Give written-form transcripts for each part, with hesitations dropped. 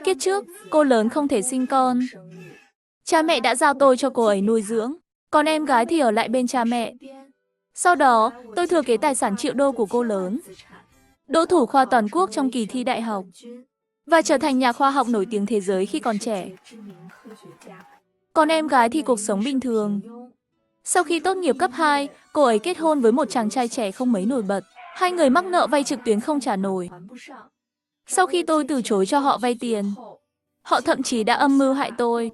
Kiếp trước, cô lớn không thể sinh con. Cha mẹ đã giao tôi cho cô ấy nuôi dưỡng, còn em gái thì ở lại bên cha mẹ. Sau đó, tôi thừa kế tài sản triệu đô của cô lớn, đỗ thủ khoa toàn quốc trong kỳ thi đại học, và trở thành nhà khoa học nổi tiếng thế giới khi còn trẻ. Còn em gái thì cuộc sống bình thường. Sau khi tốt nghiệp cấp 2, cô ấy kết hôn với một chàng trai trẻ không mấy nổi bật. Hai người mắc nợ vay trực tuyến không trả nổi. Sau khi tôi từ chối cho họ vay tiền, họ thậm chí đã âm mưu hại tôi.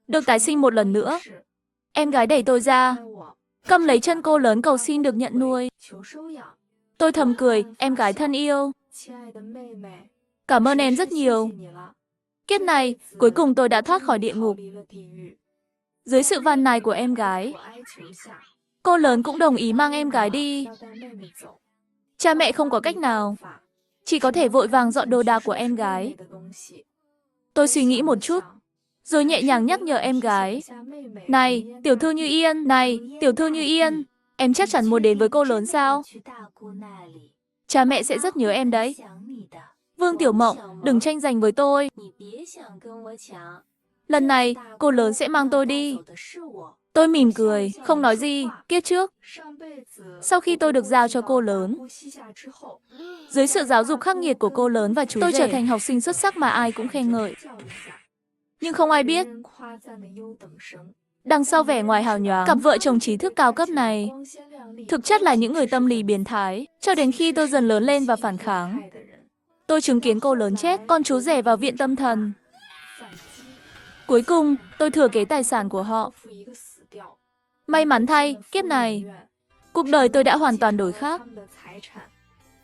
Được tái sinh một lần nữa, em gái đẩy tôi ra, cầm lấy chân cô lớn cầu xin được nhận nuôi. Tôi thầm cười, em gái thân yêu. Cảm ơn em rất nhiều. Kiếp này, cuối cùng tôi đã thoát khỏi địa ngục. Dưới sự van nài của em gái, cô lớn cũng đồng ý mang em gái đi. Cha mẹ không có cách nào, chỉ có thể vội vàng dọn đồ đạc của em gái. Tôi suy nghĩ một chút, rồi nhẹ nhàng nhắc nhở em gái. Này, tiểu thư Như Yên, này, tiểu thư Như Yên, em chắc chắn muốn đến với cô lớn sao? Cha mẹ sẽ rất nhớ em đấy. Vương Tiểu Mộng, đừng tranh giành với tôi. Lần này, cô lớn sẽ mang tôi đi. Tôi mỉm cười, không nói gì, kiếp trước. Sau khi tôi được giao cho cô lớn, dưới sự giáo dục khắc nghiệt của cô lớn và chú rể, tôi trở thành học sinh xuất sắc mà ai cũng khen ngợi. Nhưng không ai biết, đằng sau vẻ ngoài hào nhoáng, cặp vợ chồng trí thức cao cấp này, thực chất là những người tâm lý biến thái. Cho đến khi tôi dần lớn lên và phản kháng, tôi chứng kiến cô lớn chết, con chú rể vào viện tâm thần. Cuối cùng, tôi thừa kế tài sản của họ. May mắn thay, kiếp này, cuộc đời tôi đã hoàn toàn đổi khác.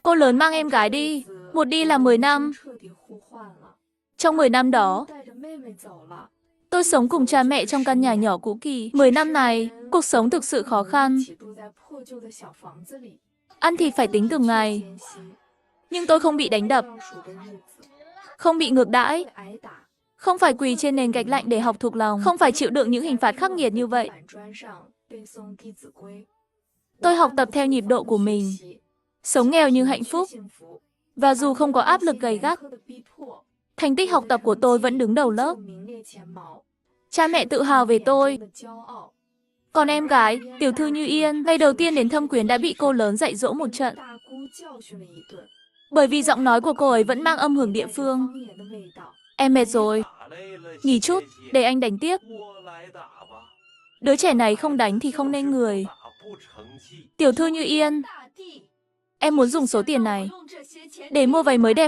Cô lớn mang em gái đi, một đi là 10 năm. Trong 10 năm đó, tôi sống cùng cha mẹ trong căn nhà nhỏ cũ kỹ. 10 năm này, cuộc sống thực sự khó khăn. Ăn thịt phải tính từng ngày. Nhưng tôi không bị đánh đập, không bị ngược đãi, không phải quỳ trên nền gạch lạnh để học thuộc lòng, không phải chịu đựng những hình phạt khắc nghiệt như vậy. Tôi học tập theo nhịp độ của mình, sống nghèo nhưng hạnh phúc. Và dù không có áp lực gay gắt, thành tích học tập của tôi vẫn đứng đầu lớp. Cha mẹ tự hào về tôi. Còn em gái, tiểu thư Như Yên, ngày đầu tiên đến thâm quyến đã bị cô lớn dạy dỗ một trận. Bởi vì giọng nói của cô ấy vẫn mang âm hưởng địa phương. Em mệt rồi. Nghỉ chút, để anh đánh tiếp. Đứa trẻ này không đánh thì không nên người. Tiểu thư Như Yên, em muốn dùng số tiền này để mua váy mới đẹp.